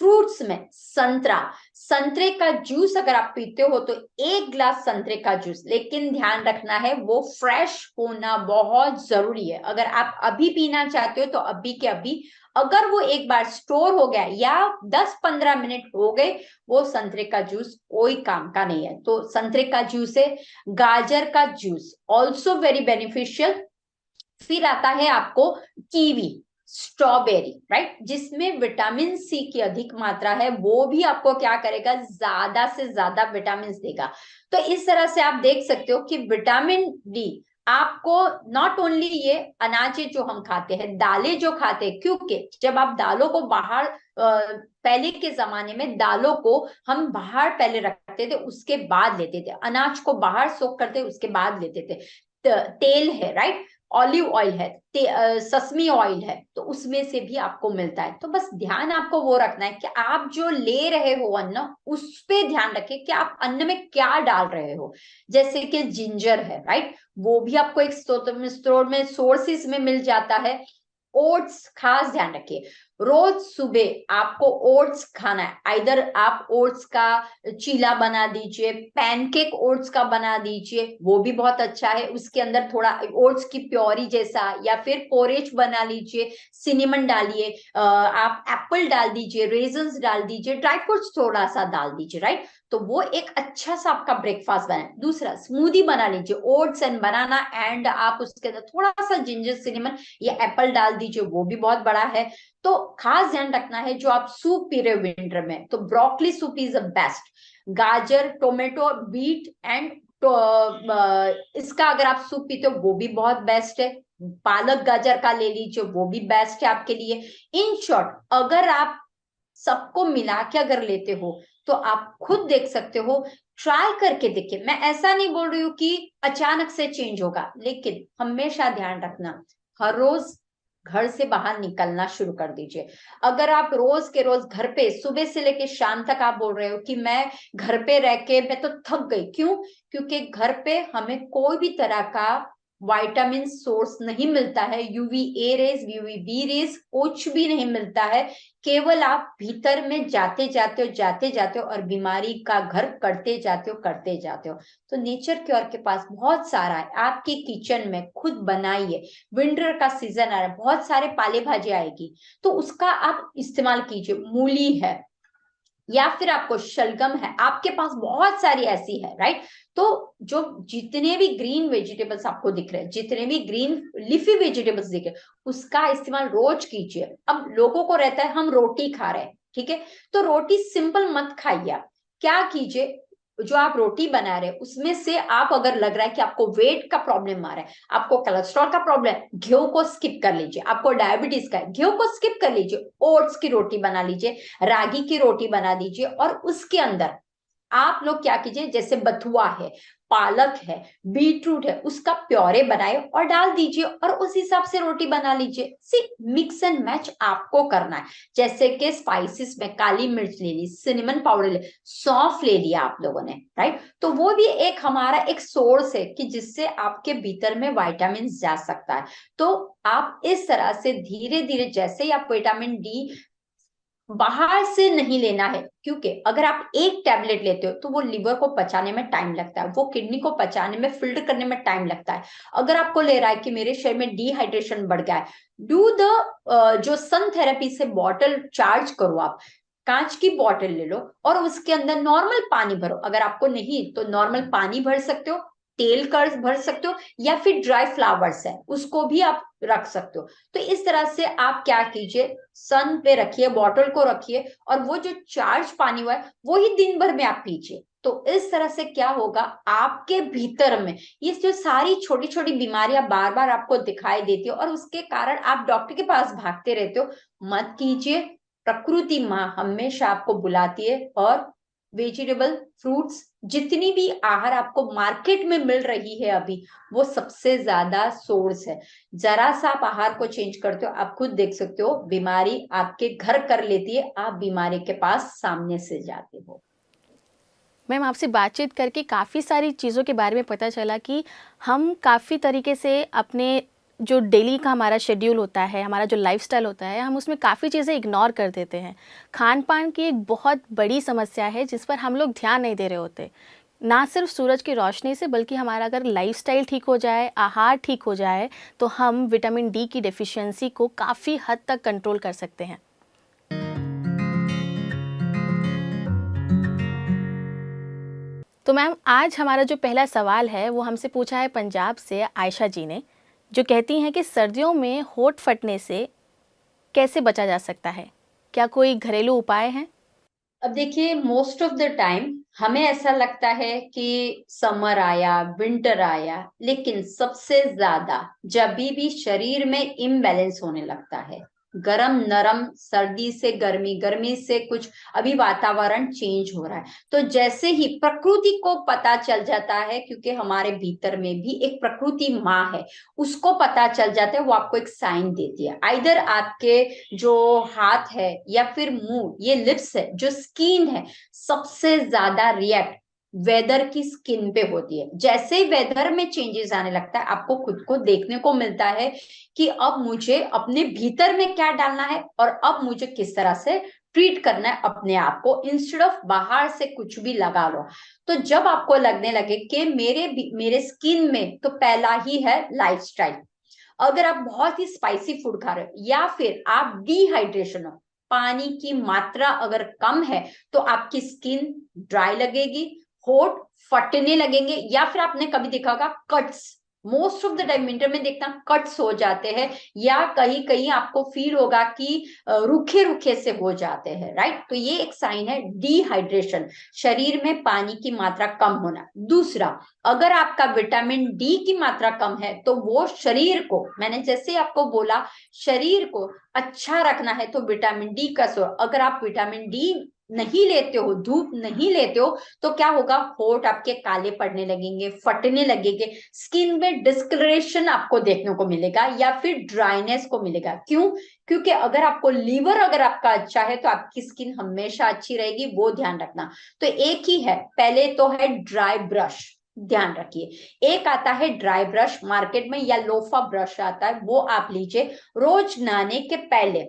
S2: फ्रूट्स में संतरा, संतरे का जूस अगर आप पीते हो तो 1 ग्लास संतरे का जूस, लेकिन ध्यान रखना है वो फ्रेश होना बहुत जरूरी है। अगर आप अभी पीना चाहते हो तो अभी के अभी, अगर वो एक बार स्टोर हो गया या 10-15 मिनट हो गए, वो संतरे का जूस कोई काम का नहीं है। तो संतरे का जूस है। गाजर का जूस ऑल्सो वेरी बेनिफिशियल। फिर आता है आपको कीवी, स्ट्रॉबेरी, राइट, जिसमें विटामिन सी की अधिक मात्रा है, वो भी आपको क्या करेगा? ज्यादा से ज्यादा विटामिन देगा। तो इस तरह से आप देख सकते हो कि विटामिन डी आपको नॉट ओनली ये अनाज जो हम खाते हैं, दालें जो खाते हैं, क्योंकि जब आप दालों को बाहर पहले के जमाने में दालों को हम बाहर पहले रखते थे, उसके बाद लेते थे, अनाज को बाहर सोख करते उसके बाद लेते थे। तेल है, राइट, ऑलिव ऑयल है, ससमी ऑयल है, तो उसमें से भी आपको मिलता है। तो बस ध्यान आपको वो रखना है कि आप जो ले रहे हो अन्न, उस पे ध्यान रखिए कि आप अन्न में क्या डाल रहे हो। जैसे कि जिंजर है, राइट, वो भी आपको एक स्टोर में सोर्सेस में मिल जाता है। ओट्स खास ध्यान रखिए, रोज सुबह आपको ओट्स खाना है। आइदर आप ओट्स का चीला बना दीजिए, पैनकेक ओट्स का बना दीजिए, वो भी बहुत अच्छा है। उसके अंदर थोड़ा ओट्स की प्योरी जैसा, या फिर पोरेज बना लीजिए, सिनेमन डालिए, आप एप्पल डाल दीजिए, रेजन्स डाल दीजिए, ड्राई फ्रूट्स थोड़ा सा डाल दीजिए, राइट, तो वो एक अच्छा सा आपका ब्रेकफास्ट बना। दूसरा स्मूदी बना लीजिए, ओट्स एंड बनाना, एंड आप उसके अंदर थोड़ा सा जिंजर, सिनेमन या एप्पल डाल दीजिए, वो भी बहुत बड़ा है। तो खास ध्यान रखना है, जो आप सूप पी रहे हो विंटर में, तो broccoli soup is the best. गाजर, टोमेटो, बीट एंड इसका अगर आप सूप पीते हो वो भी बहुत बेस्ट है। पालक गाजर का ले लीजिए, वो भी बेस्ट है आपके लिए। इन शॉर्ट, अगर आप सबको मिला के अगर लेते हो तो आप खुद देख सकते हो, ट्राई करके देखिए। मैं ऐसा नहीं बोल रही हूँ कि अचानक से चेंज होगा, लेकिन हमेशा ध्यान रखना, हर रोज घर से बाहर निकलना शुरू कर दीजिए। अगर आप रोज के रोज घर पे सुबह से लेके शाम तक आप बोल रहे हो कि मैं घर पे रह के मैं तो थक गई, क्यों? क्योंकि घर पे हमें कोई भी तरह का विटामिन सोर्स नहीं मिलता है, UV A rays, UV B rays, कुछ भी नहीं मिलता है। केवल आप भीतर में जाते जाते हो और बीमारी का घर करते जाते हो। तो नेचर क्योर के पास बहुत सारा है, आपके किचन में खुद बनाइए। विंटर का सीजन आ रहा है, बहुत सारे पाले भाजी आएगी, तो उसका आप इस्तेमाल कीजिए। मूली है, या फिर आपको शलगम है, आपके पास बहुत सारी ऐसी है, राइट। तो जो जितने भी ग्रीन वेजिटेबल्स आपको दिख रहे हैं, जितने भी ग्रीन लीफी वेजिटेबल्स दिख रहे हैं, उसका इस्तेमाल रोज कीजिए। अब लोगों को रहता है हम रोटी खा रहे हैं, ठीक है, तो रोटी सिंपल मत खाइए। आप क्या कीजिए, जो आप रोटी बना रहे हैं उसमें से आप, अगर लग रहा है कि आपको वेट का प्रॉब्लम आ रहा है, आपको कोलेस्ट्रॉल का प्रॉब्लम है, घी को स्किप कर लीजिए। आपको डायबिटीज का है, घी को स्किप कर लीजिए, ओट्स की रोटी बना लीजिए, रागी की रोटी बना दीजिए, और उसके अंदर आप लोग क्या कीजिए, जैसे बथुआ है, पालक है, बीटरूट है, उसका प्योरे बनाए और डाल दीजिए और उस हिसाब से रोटी बना लीजिए। सिर्फ मिक्स एंड मैच आपको करना है। जैसे कि स्पाइसेस में काली मिर्च ले ली, सिनेमन पाउडर ले, सौंफ ले लिया आप लोगों ने, राइट। तो वो भी एक हमारा एक सोर्स है कि जिससे आपके भीतर में विटामिन जा सकता है। तो आप इस तरह से धीरे धीरे, जैसे ही आप विटामिन डी बाहर से नहीं लेना है, क्योंकि अगर आप एक टैबलेट लेते हो तो वो लिवर को पचाने में टाइम लगता है, वो किडनी को पचाने में, फिल्टर करने में टाइम लगता है। अगर आपको ले रहा है कि मेरे शरीर में डिहाइड्रेशन बढ़ गया है, डू द जो सन थेरेपी से बॉटल चार्ज करो आप, कांच की बॉटल ले लो और उसके अंदर नॉर्मल पानी भरो। अगर आपको नहीं तो नॉर्मल पानी भर सकते हो, तेल कर भर सकते हो, या फिर ड्राई फ्लावर्स है उसको भी आप रख सकते हो। तो इस तरह से आप क्या कीजिए, सन पे रखिए, बॉटल को रखिए और वो जो चार्ज पानी हुआ है वो ही दिन भर में आप पीजिए। तो इस तरह से क्या होगा, आपके भीतर में ये जो सारी छोटी छोटी बीमारियां बार बार आपको दिखाई देती है और उसके कारण आप डॉक्टर के पास भागते रहते हो, मत कीजिए। प्रकृति माँ हमेशा आपको बुलाती है और वेजिटेबल, फ्रूट्स, जितनी भी आहार आपको मार्केट में मिल रही है अभी, वो सबसे ज्यादा सोर्स है। जरा सा आप आहार को चेंज करते हो, आप खुद देख सकते हो बीमारी आपके घर कर लेती है, आप बीमारी के पास सामने से जाते हो।
S1: मैम, आपसे बातचीत करके काफ़ी सारी चीज़ों के बारे में पता चला कि हम काफ़ी तरीके से अपने जो डेली का हमारा शेड्यूल होता है, हमारा जो लाइफस्टाइल होता है, हम उसमें काफ़ी चीज़ें इग्नोर कर देते हैं। खान पान की एक बहुत बड़ी समस्या है जिस पर हम लोग ध्यान नहीं दे रहे होते। ना सिर्फ सूरज की रोशनी से, बल्कि हमारा अगर लाइफस्टाइल ठीक हो जाए, आहार ठीक हो जाए, तो हम विटामिन डी की डेफिशिएंसी को काफ़ी हद तक कंट्रोल कर सकते हैं। तो मैम, आज हमारा जो पहला सवाल है वो हमसे पूछा है पंजाब से आयशा जी ने, जो कहती हैं कि सर्दियों में होंठ फटने से कैसे बचा जा सकता है? क्या कोई घरेलू उपाय हैं?
S2: अब देखिए, मोस्ट ऑफ द टाइम हमें ऐसा लगता है कि समर आया, विंटर आया, लेकिन सबसे ज्यादा जब भी शरीर में इम्बैलेंस होने लगता है, गरम नरम, सर्दी से गर्मी, गर्मी से कुछ, अभी वातावरण चेंज हो रहा है, तो जैसे ही प्रकृति को पता चल जाता है, क्योंकि हमारे भीतर में भी एक प्रकृति माँ है, उसको पता चल जाता है, वो आपको एक साइन देती है। आइदर आपके जो हाथ है या फिर मुंह, ये लिप्स है, जो स्किन है, सबसे ज्यादा रिएक्ट वेदर की स्किन पे होती है। जैसे ही वेदर में चेंजेस आने लगता है, आपको खुद को देखने को मिलता है कि अब मुझे अपने भीतर में क्या डालना है और अब मुझे किस तरह से ट्रीट करना है अपने आप को, इंस्टेड ऑफ बाहर से कुछ भी लगा लो। तो जब आपको लगने लगे कि मेरे स्किन में, तो पहला ही है लाइफस्टाइल। अगर आप बहुत ही स्पाइसी फूड खा रहे हो या फिर आप डिहाइड्रेशन हो, पानी की मात्रा अगर कम है, तो आपकी स्किन ड्राई लगेगी, होठ फटने लगेंगे, या फिर आपने कभी देखा होगा cuts, most of the time winter में देखना कट्स हो जाते हैं, या कहीं कहीं आपको फील होगा कि रूखे रूखे से हो जाते हैं, राइट। तो ये एक साइन है डिहाइड्रेशन, शरीर में पानी की मात्रा कम होना। दूसरा, अगर आपका विटामिन डी की मात्रा कम है, तो वो शरीर को, मैंने जैसे आपको बोला, शरीर को अच्छा रखना है तो विटामिन डी का सोर्स, अगर आप विटामिन डी नहीं लेते हो, धूप नहीं लेते हो, तो क्या होगा, होठ आपके काले पड़ने लगेंगे, फटने लगेंगे, स्किन में डिस्कलरेशन आपको देखने को मिलेगा, या फिर ड्राइनेस को मिलेगा। क्यों? क्योंकि अगर आपको लीवर अगर आपका अच्छा है तो आपकी स्किन हमेशा अच्छी रहेगी, वो ध्यान रखना। तो एक ही है, पहले तो है ड्राई ब्रश, ध्यान रखिए। एक आता है ड्राई ब्रश मार्केट में, या लोफा ब्रश आता है, वो आप लीजिए। रोज नहाने के पहले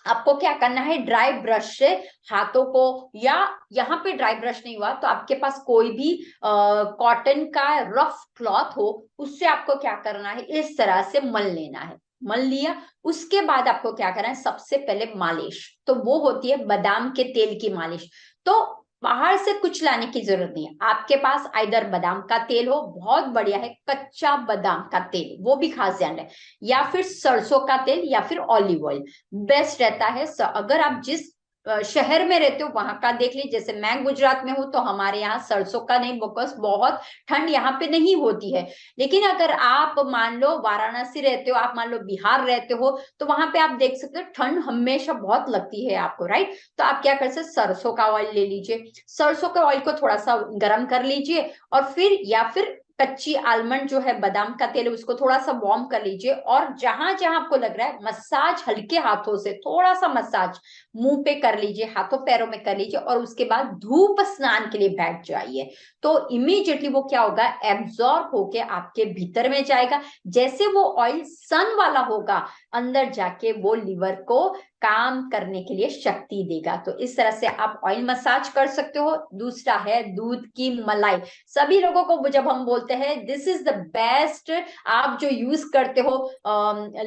S2: आपको क्या करना है, ड्राई ब्रश से हाथों को, या यहाँ पे ड्राई ब्रश नहीं हुआ तो आपके पास कोई भी कॉटन का रफ क्लॉथ हो, उससे आपको क्या करना है, इस तरह से मल लेना है। मल लिया, उसके बाद आपको क्या करना है, सबसे पहले मालिश, तो वो होती है बादाम के तेल की मालिश। तो बाहर से कुछ लाने की जरूरत नहीं है, आपके पास आइदर बादाम का तेल हो, बहुत बढ़िया है, कच्चा बादाम का तेल, वो भी खास ध्यान है, या फिर सरसों का तेल, या फिर ऑलिव ऑयल बेस्ट रहता है। अगर आप जिस शहर में रहते हो वहां का देख लीजिए। जैसे मैं गुजरात में हूँ तो हमारे यहाँ सरसों का नहीं, बिकॉज बहुत ठंड यहाँ पे नहीं होती है। लेकिन अगर आप मान लो वाराणसी रहते हो, आप मान लो बिहार रहते हो, तो वहां पे आप देख सकते हो ठंड हमेशा बहुत लगती है आपको, राइट। तो आप क्या कर सकते, सरसों का ऑयल ले लीजिए, सरसों के ऑयल को थोड़ा सा गर्म कर लीजिए, और फिर या फिर कच्ची आलमंड जो है, बादाम का तेल, उसको थोड़ा सा वार्म कर लीजिए, और जहां जहां आपको लग रहा है मसाज, हल्के हाथों से थोड़ा सा मसाज मुंह पे कर लीजिए, हाथों पैरों में कर लीजिए, और उसके बाद धूप स्नान के लिए बैठ जाइए। तो इमीडिएटली वो क्या होगा, एब्जॉर्ब होके आपके भीतर में जाएगा। जैसे वो ऑयल सन वाला होगा, अंदर जाके वो लिवर को काम करने के लिए शक्ति देगा। तो इस तरह से आप ऑयल मसाज कर सकते हो। दूसरा है दूध की मलाई। सभी लोगों को जब हम बोलते हैं दिस इज द बेस्ट, आप जो यूज करते हो,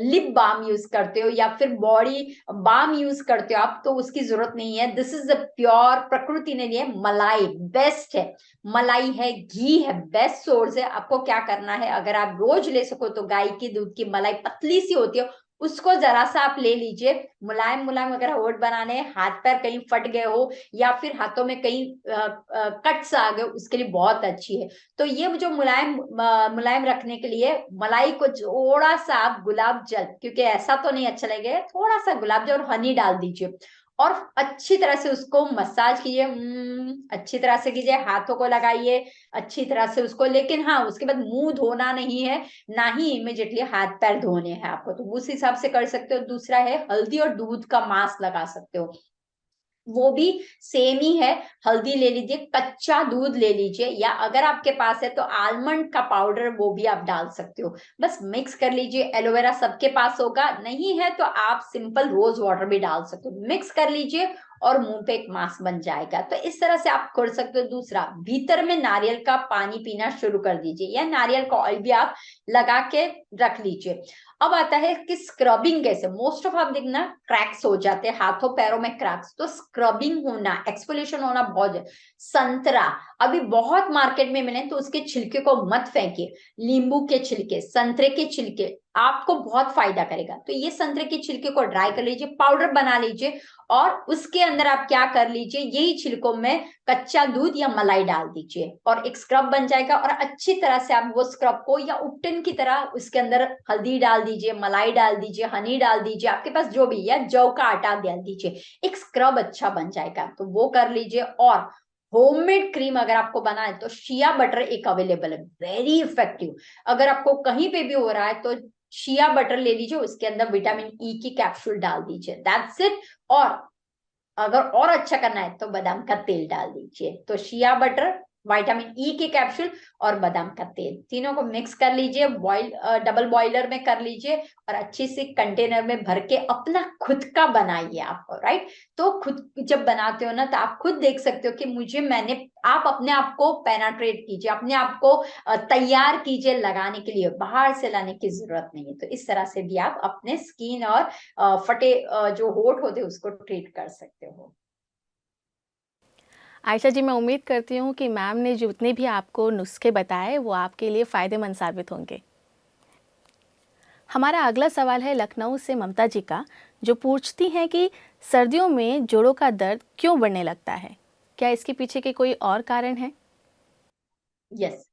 S2: लिप बाम यूज करते हो या फिर बॉडी बाम यूज करते हो आप, तो उसकी जरूरत नहीं है। दिस इज द प्योर, प्रकृति ने लिए मलाई बेस्ट है। मलाई है, घी है, बेस्ट सोर्स है। आपको क्या करना है, अगर आप रोज ले सको तो गाय की दूध की मलाई पतली सी होती है, उसको जरा सा आप ले लीजिए। मुलायम मुलायम, अगर होठ बनाने, हाथ पैर कहीं फट गए हो या फिर हाथों में कहीं कट्स आ गए, उसके लिए बहुत अच्छी है। तो ये जो मुलायम मुलायम रखने के लिए मलाई को थोड़ा सा आप गुलाब जल, क्योंकि ऐसा तो नहीं अच्छा लगेगा, थोड़ा सा गुलाब जल और हनी डाल दीजिए, और अच्छी तरह से उसको मसाज कीजिए। अच्छी तरह से कीजिए, हाथों को लगाइए अच्छी तरह से उसको। लेकिन हाँ, उसके बाद मुंह धोना नहीं है, ना ही इमिडिएटली हाथ पैर धोने हैं आपको, तो उस हिसाब से कर सकते हो। दूसरा है हल्दी और दूध का मास्क लगा सकते हो, वो भी सेम ही है। हल्दी ले लीजिए, कच्चा दूध ले लीजिए, या अगर आपके पास है तो आलमंड का पाउडर, वो भी आप डाल सकते हो। बस मिक्स कर लीजिए। एलोवेरा सबके पास होगा, नहीं है तो आप सिंपल रोज वाटर भी डाल सकते हो। मिक्स कर लीजिए और मुंह पे एक मास्क बन जाएगा। तो इस तरह से आप कर सकते हो। दूसरा, भीतर में नारियल का पानी पीना शुरू कर दीजिए, या नारियल का ऑयल भी आप लगा के रख लीजिए। अब आता है कि स्क्रबिंग कैसे। मोस्ट ऑफ आप देखना क्रैक्स हो जाते हैं हाथों पैरों में, क्रैक्स, तो स्क्रबिंग होना, एक्सफोलिएशन होना बहुत। संतरा अभी बहुत मार्केट में मिले, तो उसके छिलके को मत फेंकिए। नींबू के छिलके, संतरे के छिलके आपको बहुत फायदा करेगा। तो ये संतरे के छिलके को ड्राई कर लीजिए, पाउडर बना लीजिए, और उसके अंदर आप क्या कर लीजिए, यही छिलकों में कच्चा दूध या मलाई डाल दीजिए, और एक स्क्रब बन जाएगा। और अच्छी तरह से आप वो स्क्रब को, या उपटन की तरह, उसके अंदर हल्दी डाल दीजिए, मलाई डाल दीजिए, हनी डाल दीजिए, आपके पास जो भी, या जौ का आटा डाल दीजिए, एक स्क्रब अच्छा बन जाएगा। तो वो कर लीजिए। और होममेड क्रीम अगर आपको बनाना है तो शिया बटर एक अवेलेबल है, वेरी इफेक्टिव। अगर आपको कहीं पे भी हो रहा है तो शिया बटर ले लीजिए, उसके अंदर विटामिन ई की कैप्सूल डाल दीजिए, दैट्स इट। और अगर और अच्छा करना है तो बादाम का तेल डाल दीजिए। तो शिया बटर, विटामिन ई के कैप्सूल और बादाम का तेल, तीनों को मिक्स कर लीजिए। बॉइल, डबल बॉयलर में कर लीजिए, और अच्छी सी कंटेनर में भर के अपना खुद का बनाइए आप, राइट। तो खुद जब बनाते हो ना, तो आप खुद देख सकते हो कि आप अपने आप को पेनाट्रेट कीजिए, अपने आप को तैयार कीजिए लगाने के लिए, बाहर से लाने की जरूरत नहीं है। तो इस तरह से भी आप अपने स्किन और फटे जो होठ होते हैं उसको ट्रीट कर सकते हो।
S1: आयशा जी, मैं उम्मीद करती हूँ कि मैम ने जितने भी आपको नुस्खे बताए वो आपके लिए फ़ायदेमंद साबित होंगे। हमारा अगला सवाल है लखनऊ से ममता जी का, जो पूछती हैं कि सर्दियों में जोड़ों का दर्द क्यों बढ़ने लगता है, क्या इसके पीछे के कोई और कारण है?
S2: यस,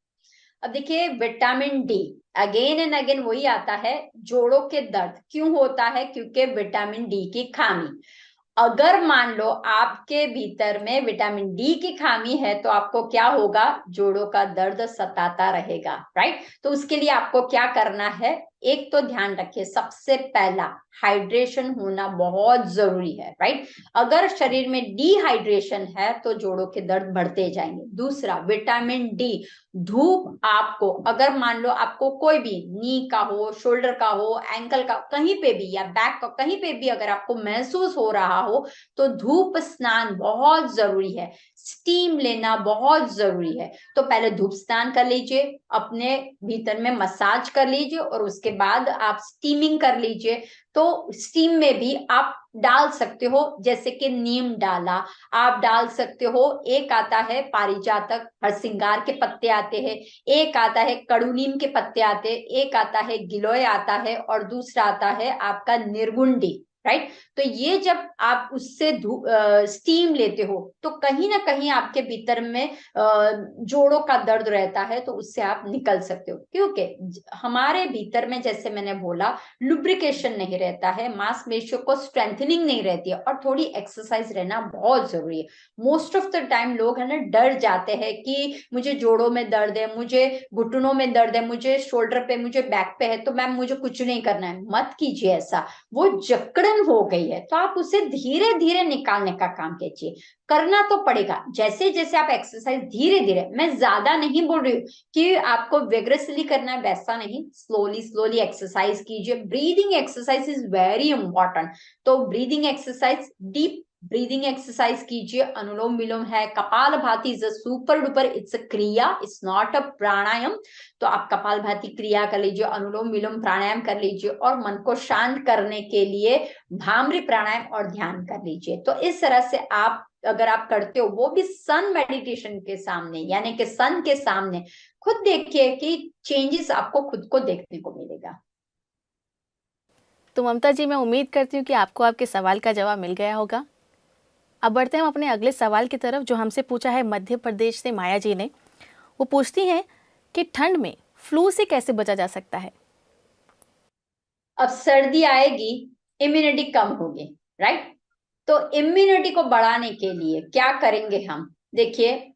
S2: अब देखिए vitamin D, again and again वही आता है, जोड़ों के दर्द क्यों होता है, क्योंकि विटामिन डी की खामी। अगर मान लो आपके भीतर में विटामिन डी की खामी है, तो आपको क्या होगा, जोड़ों का दर्द सताता रहेगा, राइट। तो उसके लिए आपको क्या करना है, एक तो ध्यान रखिए, सबसे पहला हाइड्रेशन होना बहुत जरूरी है, राइट। अगर शरीर में डिहाइड्रेशन है तो जोड़ों के दर्द बढ़ते जाएंगे। दूसरा, विटामिन डी, धूप आपको, अगर मान लो आपको कोई भी नी का हो, शोल्डर का हो, एंकल का, कहीं पे भी, या बैक का, कहीं पे भी अगर आपको महसूस हो रहा हो, तो धूप स्नान बहुत जरूरी है, स्टीम लेना बहुत जरूरी है। तो पहले धूप स्नान कर लीजिए, अपने भीतर में मसाज कर लीजिए, और उसके बाद आप स्टीमिंग कर लीजिए। तो स्टीम में भी आप डाल सकते हो, जैसे कि नीम डाला, आप डाल सकते हो। एक आता है पारिजातक, हरसिंगार के पत्ते आते हैं, एक आता है कड़ू नीम के पत्ते आते हैं, एक आता है गिलोय आता है, और दूसरा आता है आपका निर्गुंडी, राइट। तो ये जब आप उससे स्टीम लेते हो तो कहीं ना कहीं आपके भीतर में जोड़ों का दर्द रहता है, तो उससे आप निकल सकते हो, क्योंकि हमारे भीतर में जैसे मैंने बोला लुब्रिकेशन नहीं रहता है, मांसपेशियों को स्ट्रेंथनिंग नहीं रहती है, और थोड़ी एक्सरसाइज रहना बहुत जरूरी है। मोस्ट ऑफ द टाइम लोग है ना डर जाते हैं कि मुझे जोड़ों में दर्द है, मुझे घुटनों में दर्द है, मुझे शोल्डर पे, मुझे बैक पे है, तो मैम मुझे कुछ नहीं करना है। मत कीजिए ऐसा, वो जकड़न हो गई है तो आप उसे धीरे धीरे निकालने का काम कीजिए। करना तो पड़ेगा, जैसे जैसे आप एक्सरसाइज धीरे धीरे, मैं ज्यादा नहीं बोल रही हूँ कि आपको वेग्रेसली करना है, वैसा नहीं, स्लोली स्लोली एक्सरसाइज कीजिए। Breathing exercise is very important. तो breathing exercise, deep breathing exercise कीजिए, अनुलोम विलोम है, Kapalbhati is a super duper, it's a kriya, it's not a प्राणायाम। तो आप कपाल भाती क्रिया कर लीजिए, अनुलोम विलोम प्राणायाम कर लीजिए, और मन को शांत करने के लिए भामरी प्राणायाम और ध्यान कर लीजिए। तो इस तरह से आप अगर आप करते हो, वो भी सन मेडिटेशन के सामने, यानी कि सन के सामने, खुद देखिए कि चेंजेस आपको खुद को देखने को मिलेगा।
S1: तो ममता जी, मैं उम्मीद करती हूँ कि आपको आपके सवाल का जवाब मिल गया होगा। अब बढ़ते हैं हम अपने अगले सवाल की तरफ, जो हमसे पूछा है मध्य प्रदेश से माया जी ने। वो पूछती हैं कि ठंड में फ्लू से कैसे बचा जा सकता है।
S2: अब सर्दी आएगी, इम्यूनिटी कम होगी, राइट। तो इम्यूनिटी को बढ़ाने के लिए क्या करेंगे हम? देखिए,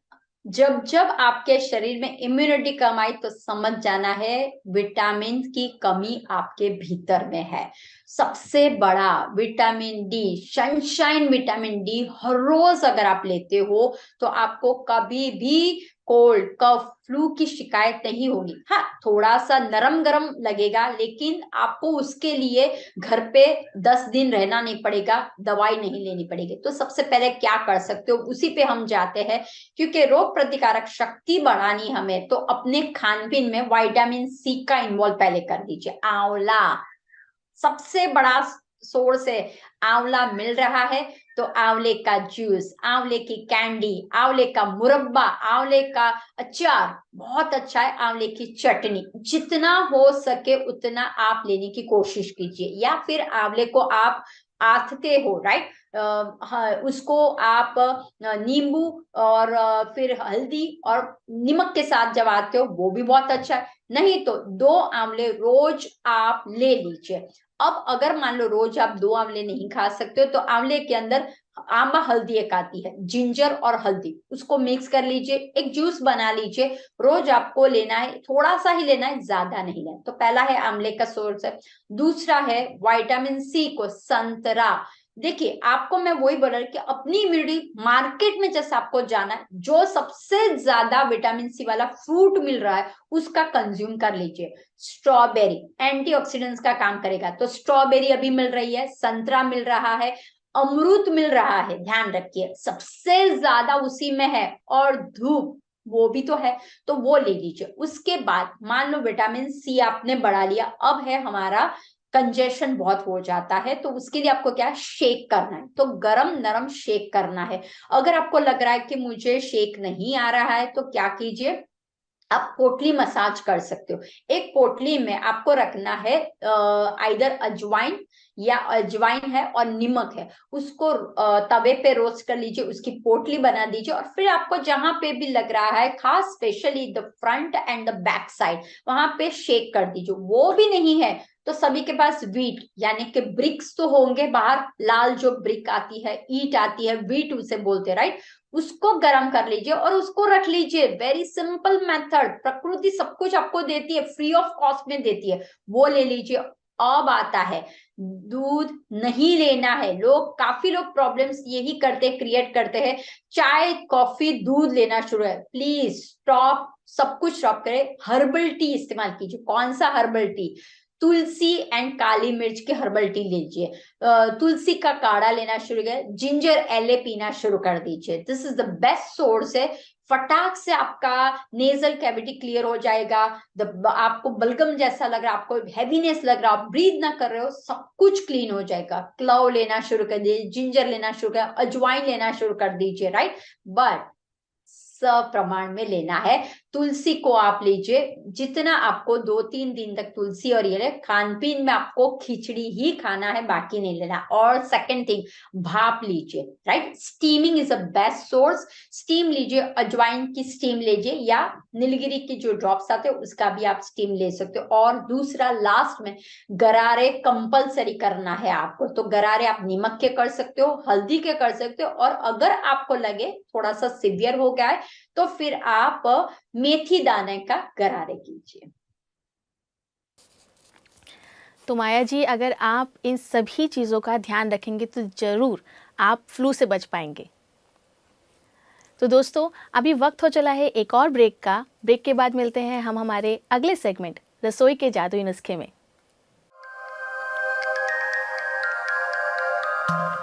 S2: जब जब आपके शरीर में इम्यूनिटी कम आई तो समझ जाना है विटामिन की कमी आपके भीतर में है। सबसे बड़ा vitamin D, sunshine vitamin D हर रोज अगर आप लेते हो तो आपको कभी भी कोल्ड कफ फ्लू की शिकायत नहीं होगी। हाँ, थोड़ा सा नरम गरम लगेगा, लेकिन आपको उसके लिए घर पे 10 दिन रहना नहीं पड़ेगा, दवाई नहीं लेनी पड़ेगी। तो सबसे पहले क्या कर सकते हो, उसी पे हम जाते हैं। क्योंकि रोग प्रतिकारक शक्ति बढ़ानी हमें, तो अपने खान पीन में विटामिन सी का इन्वॉल्व पहले कर दीजिए। आंवला सबसे बड़ा सोर्स है, आंवला मिल रहा है तो आंवले का जूस, आंवले की कैंडी, आंवले का मुरब्बा, आंवले का अचार बहुत अच्छा है, आंवले की चटनी, जितना हो सके उतना आप लेने की कोशिश कीजिए। या फिर आंवले को आप आथते हो, राइट, हाँ, उसको आप नींबू और फिर हल्दी और नमक के साथ जब आते हो, वो भी बहुत अच्छा है। नहीं तो 2 आंवले रोज आप ले लीजिए। अब अगर मान लो रोज आप 2 आंवले नहीं खा सकते हो, तो आंवले के अंदर आंबा हल्दी एक आती है, जिंजर और हल्दी, उसको मिक्स कर लीजिए, एक जूस बना लीजिए। रोज आपको लेना है, थोड़ा सा ही लेना है, ज्यादा नहीं लेना। तो पहला है आंवले का सोर्स है। दूसरा है विटामिन सी को संतरा। देखिए, आपको मैं वही बोल रहा कि अपनी इम्यूनिटी, मार्केट में जैसे आपको जाना है, जो सबसे ज्यादा विटामिन सी वाला फ्रूट मिल रहा है उसका कंज्यूम कर लीजिए। स्ट्रॉबेरी एंटीऑक्सीडेंट्स का काम करेगा, तो स्ट्रॉबेरी अभी मिल रही है, संतरा मिल रहा है, अमरूद मिल रहा है, ध्यान रखिए सबसे ज्यादा उसी में है, और धूप वो भी तो है, तो वो ले लीजिए। उसके बाद मान लो विटामिन सी आपने बढ़ा लिया, अब है हमारा कंजेशन बहुत हो जाता है, तो उसके लिए आपको क्या शेक करना है, तो गरम नरम शेक करना है। अगर आपको लग रहा है कि मुझे शेक नहीं आ रहा है, तो क्या कीजिए, आप पोटली मसाज कर सकते हो। एक पोटली में आपको रखना है आइदर अजवाइन, या अजवाइन है और नमक है, उसको तवे पे रोस्ट कर लीजिए, उसकी पोटली बना दीजिए, और फिर आपको जहां पे भी लग रहा है, खास specially the front end the back side, वहां पे शेक कर दीजिए। वो भी नहीं है तो सभी के पास वीट यानी कि ब्रिक्स तो होंगे बाहर, लाल जो ब्रिक आती है, ईट आती है, वीट उसे बोलते हैं, राइट, उसको गर्म कर लीजिए और उसको रख लीजिए। वेरी सिंपल मेथड, प्रकृति सब कुछ आपको देती है, फ्री ऑफ कॉस्ट में देती है, वो ले लीजिए। अब आता है, दूध नहीं लेना है। काफी लोग प्रॉब्लम्स यही करते, क्रिएट करते हैं, चाय कॉफी दूध लेना शुरू है, प्लीज स्टॉप, सब कुछ स्टॉप करें, हर्बल टी इस्तेमाल कीजिए। कौन सा हर्बल टी? तुलसी एंड काली मिर्च की हर्बल टी लीजिए, तुलसी का काढ़ा लेना शुरू करें, जिंजर एले पीना शुरू कर दीजिए। This is the best source है। फटाक से आपका नेजल कैविटी क्लियर हो जाएगा, आपको बलगम जैसा लग रहा है, आपको हैवीनेस लग रहा है, आप ब्रीथ ना कर रहे हो, सब कुछ क्लीन हो जाएगा। क्लव लेना शुरू कर दीजिए, जिंजर लेना शुरू कर, अजवाइन लेना शुरू कर दीजिए, राइट। बट प्रमाण में लेना है। तुलसी को आप लीजिए, जितना आपको 2-3 दिन तक तुलसी और ये खान पीन में आपको खिचड़ी ही खाना है, बाकी नहीं लेना। और सेकंड थिंग, भाप लीजिए, right. Steaming is a best source. Steam लीजिए, अजवाइन की स्टीम लीजिए या नीलगिरी की जो ड्रॉप्स आते हैं उसका भी आप स्टीम ले सकते हो। और दूसरा लास्ट में, गरारे कंपलसरी करना है आपको, तो गरारे आप नमक के कर सकते हो, हल्दी के कर सकते हो, और अगर आपको लगे थोड़ा सा सीवियर हो गया है तो फिर आप मेथी दाने का गरारे कीजिए।
S1: तो माया जी, अगर आप इन सभी चीज़ों का ध्यान रखेंगे तो ज़रूर आप फ्लू से बच पाएंगे। तो दोस्तों, अभी वक्त हो चला है एक और ब्रेक का। ब्रेक के बाद मिलते हैं हम हमारे अगले सेगमेंट रसोई के जादुई नुस्खे में।